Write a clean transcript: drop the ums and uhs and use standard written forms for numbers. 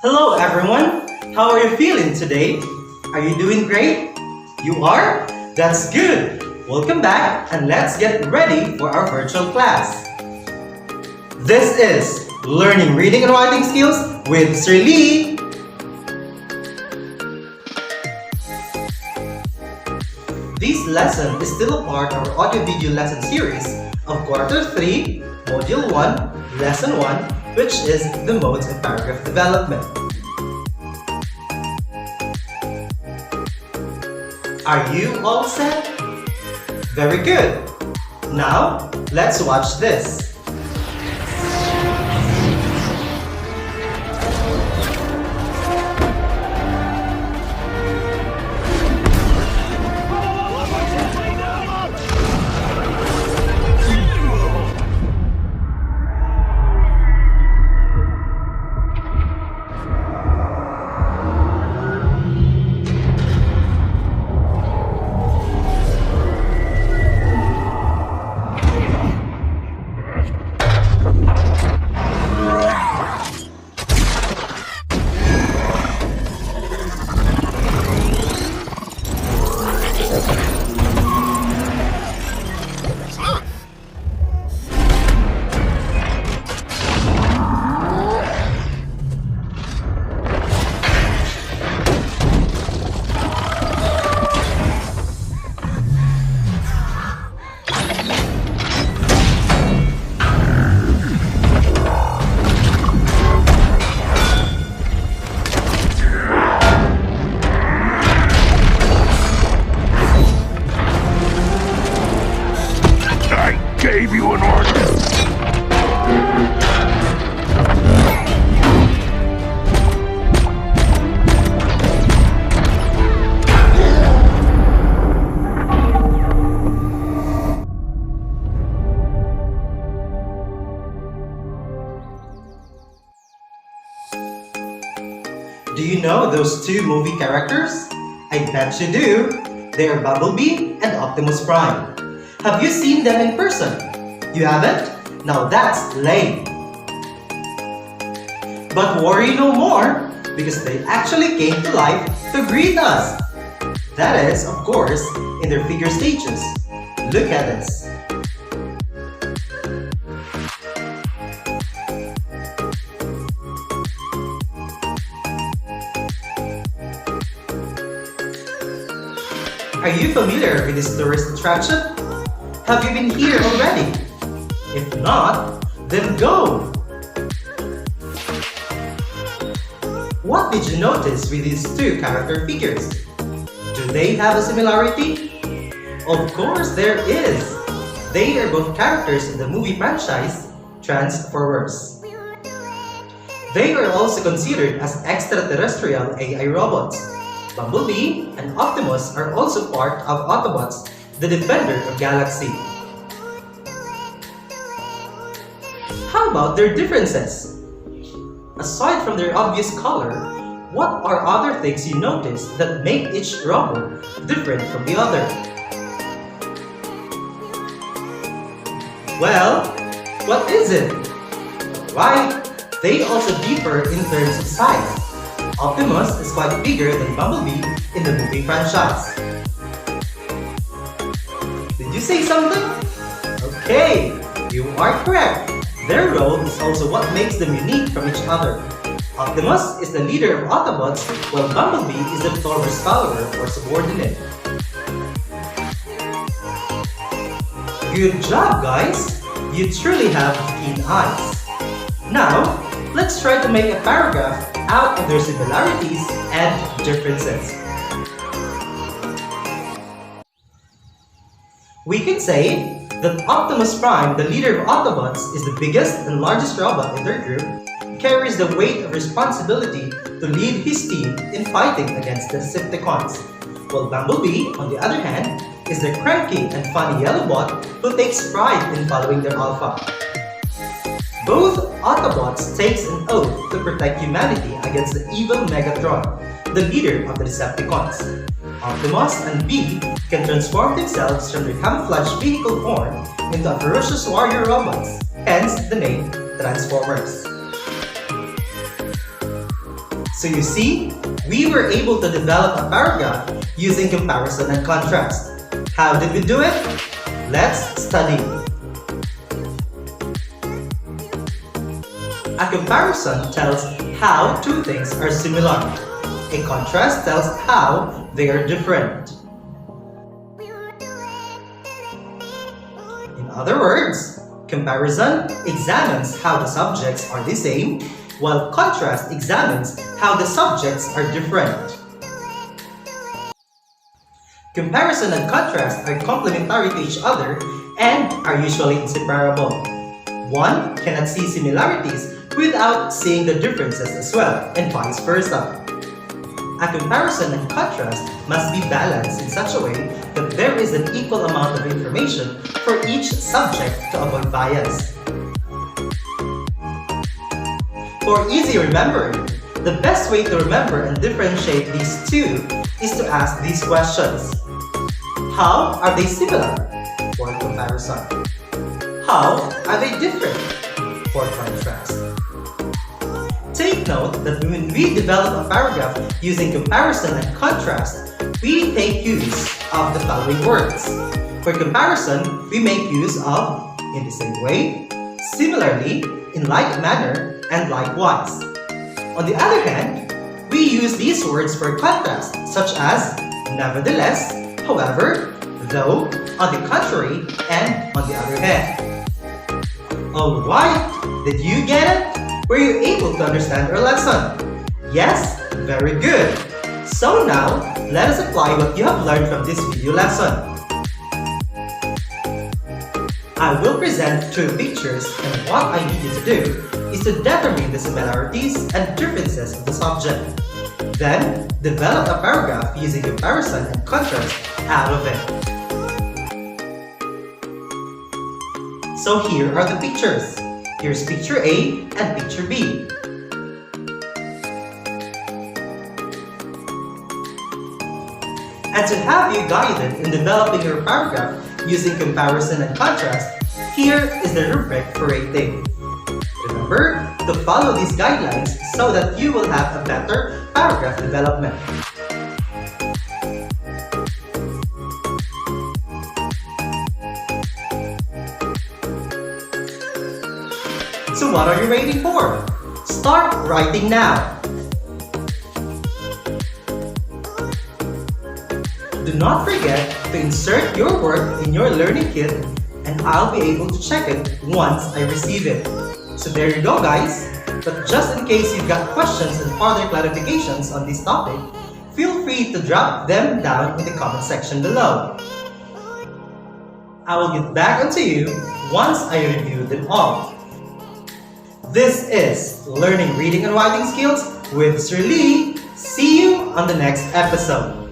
Hello everyone! How are you feeling today? Are you doing great? You are? That's good! Welcome back and let's get ready for our virtual class. This is Learning Reading and Writing Skills with Sir Lee. This lesson is still a part of our audio-video lesson series of Quarter 3, Module 1, Lesson 1, which is the modes and paragraph development. Are you all set? Very good! Now, let's watch this. Gave you an order. Do you know those two movie characters? I bet you do. They are Bumblebee and Optimus Prime. Have you seen them in person? You haven't? Now that's lame. But worry no more, because they actually came to life to greet us. That is, of course, in their figure stages. Look at this. Are you familiar with this tourist attraction? Have you been here already? If not, then go! What did you notice with these two character figures? Do they have a similarity? Of course there is! They are both characters in the movie franchise Transformers. They are also considered as extraterrestrial AI robots. Bumblebee and Optimus are also part of Autobots, the Defender of Galaxy. How about their differences? Aside from their obvious color, what are other things you notice that make each robot different from the other? Well, what is it? Right, they also differ in terms of size. Optimus is quite bigger than Bumblebee in the movie franchise. Did you say something? Okay, you are correct. Their role is also what makes them unique from each other. Optimus is the leader of Autobots, while Bumblebee is the Thor's follower or subordinate. Good job, guys! You truly have keen eyes. Now, let's try to make a paragraph out of their similarities and differences. We can say that Optimus Prime, the leader of Autobots, is the biggest and largest robot in their group, carries the weight of responsibility to lead his team in fighting against the Decepticons, while Bumblebee, on the other hand, is the cranky and funny yellow bot who takes pride in following their alpha. Both Autobots takes an oath to protect humanity against the evil Megatron, the leader of the Decepticons. Optimus and Bee can transform themselves from their camouflage vehicle form into ferocious warrior robots, hence the name Transformers. So you see, we were able to develop a paragraph using comparison and contrast. How did we do it? Let's study. A comparison tells how two things are similar. A contrast tells how they are different. In other words, comparison examines how the subjects are the same, while contrast examines how the subjects are different. Comparison and contrast are complementary to each other and are usually inseparable. One cannot see similarities without seeing the differences as well, and vice versa. A comparison and contrast must be balanced in such a way that there is an equal amount of information for each subject to avoid bias. For easy remembering, the best way to remember and differentiate these two is to ask these questions. How are they similar? For comparison. How are they different? For contrast. Take note that when we develop a paragraph using comparison and contrast, we take use of the following words. For comparison, we make use of in the same way, similarly, in like manner, and likewise. On the other hand, we use these words for contrast, such as nevertheless, however, though, on the contrary, and on the other hand. Alright, did you get it? Were you able to understand our lesson? Yes? Very good! So now, let us apply what you have learned from this video lesson. I will present two pictures, and what I need you to do is to determine the similarities and differences of the subject. Then, develop a paragraph using comparison and contrast out of it. So here are the pictures. Here's picture A and picture B. And to have you guided in developing your paragraph using comparison and contrast, here is the rubric for rating. Remember to follow these guidelines so that you will have a better paragraph development. So what are you waiting for? Start writing now! Do not forget to insert your work in your learning kit, and I'll be able to check it once I receive it. So there you go, guys! But just in case you've got questions and further clarifications on this topic, feel free to drop them down in the comment section below. I will get back onto you once I review them all. This is Learning Reading and Writing Skills with Sir Lee. See you on the next episode.